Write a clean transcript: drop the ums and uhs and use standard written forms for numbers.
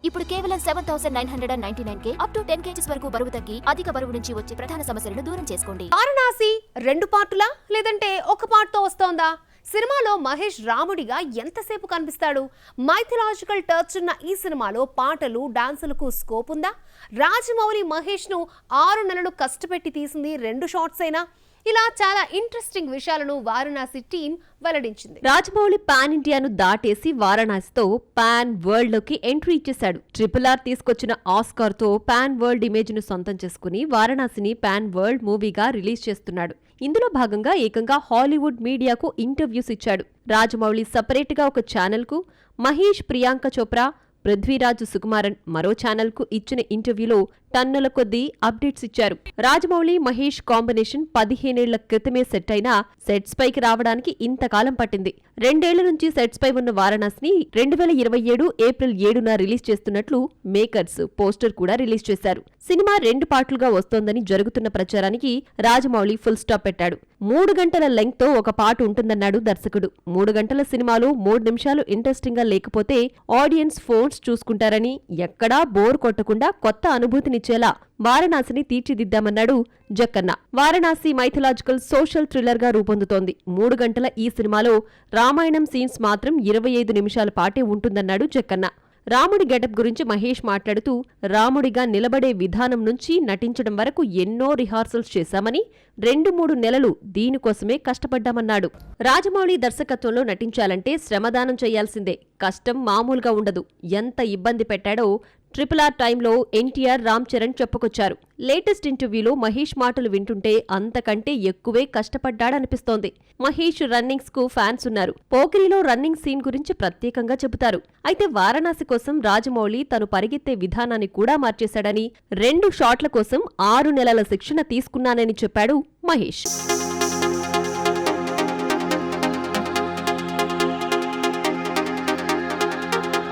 ఇప్పుడు కేవలం 7,999 up to 10 kgs వరకు బరువు తగ్గి అధిక బరువు నుంచి వచ్చే ప్రధాన సమస్యలను దూరం చేసుకోండి. వారణాసి 2 పార్టులా లేదంటే ఒక పార్ట్తో వస్తోందా? సినిమాలో మహేష్ రాముడిగా ఎంతసేపు కనిపిస్తాడు? మైథలాజికల్ టచ్ ఉన్న ఈ సినిమాలో పాటలు డాన్సులకు స్కోప్ ఉందా? రాజమౌళి మహేష్ ను 6 నెలలు కష్టపెట్టి తీసింది 2 షాట్స్ అయినా? ఇలా చాలా ఇంట్రెస్టింగ్ విషయాలను వారణాసి టీం వెల్లడించింది. రాజమౌళి పాన్ ఇండియాను దాటేసి వారణాసితో పాన్ వరల్డ్ లోకి ఎంట్రీ ఇచ్చేశాడు. RRR తీసుకొచ్చిన ఆస్కార్ తో పాన్ వరల్డ్ ఇమేజ్ ను సొంతం చేసుకుని వారణాసిని పాన్ వరల్డ్ మూవీగా రిలీజ్ చేస్తున్నాడు. ఇందులో భాగంగా ఏకంగా హాలీవుడ్ మీడియాకు ఇంటర్వ్యూస్ ఇచ్చాడు. రాజమౌళి సపరేట్ గా ఒక ఛానల్ కు, మహేష్, ప్రియాంక చోప్రా, పృథ్వీరాజ్ సుకుమారన్ మరో ఛానల్ కు ఇచ్చిన ఇంటర్వ్యూలో టన్నుల కొద్దీ అప్డేట్స్ ఇచ్చారు. రాజమౌళి మహేష్ కాంబినేషన్ 15 ఏళ్ల క్రితమే సెట్ అయినా సెట్స్ పైకి రావడానికి ఇంతకాలం పట్టింది. 2 ఏళ్ల నుంచి సెట్స్ పై ఉన్న వారణాసిని 2027 ఏప్రిల్ 7న రిలీజ్ చేస్తున్నట్లు మేకర్స్ పోస్టర్ కూడా రిలీజ్ చేశారు. సినిమా 2 పార్టులుగా వస్తోందని జరుగుతున్న ప్రచారానికి రాజమౌళి ఫుల్ స్టాప్ పెట్టాడు. 3 గంటల లెంగ్త్ తో ఒక పార్ట్ ఉంటుందన్నాడు దర్శకుడు. 3 గంటల సినిమాలో 3 నిమిషాలు ఇంట్రెస్టింగ్ గా లేకపోతే ఆడియన్స్ ఫోన్స్ చూసుకుంటారని, ఎక్కడా బోర్ కొట్టకుండా కొత్త అనుభూతినిచ్చేలా వారణాసిని తీర్చిదిద్దామన్నాడు Jakkanna. Varanasi mythological social thriller గా రూపొందుతోంది. 3 గంటల ఈ సినిమాలో రామాయణం సీన్స్ మాత్రం 25 నిమిషాల పాటే ఉంటుందన్నాడు జక్కన్న. రాముడి గెటప్ గురించి మహేష్ మాట్లాడుతూ, రాముడిగా నిలబడే విధానం నుంచి నటించడం వరకు ఎన్నో రిహార్సల్స్ చేశామని, 2-3 నెలలు దీనికోసమే కష్టపడ్డామన్నాడు. రాజమౌళి దర్శకత్వంలో నటించాలంటే శ్రమదానం చేయాల్సిందే, కష్టం మామూలుగా ఉండదు. ఎంత ఇబ్బంది పెట్టాడో RRR టైంలో ఎన్టీఆర్, రామ్ చరణ్ చెప్పుకొచ్చారు. లేటెస్ట్ ఇంటర్వ్యూలో మహేష్ మాటలు వింటుంటే అంతకంటే ఎక్కువే కష్టపడ్డాడనిపిస్తోంది. మహేష్ రన్నింగ్స్ కు ఫ్యాన్స్ ఉన్నారు. పోకిరిలో రన్నింగ్ సీన్ గురించి ప్రత్యేకంగా చెబుతారు. అయితే వారణాసి కోసం రాజమౌళి తను పరిగెత్తే విధానాన్ని కూడా మార్చేశాడని, 2 షాట్ల కోసం 6 నెలల శిక్షణ తీసుకున్నానని చెప్పాడు మహేష్.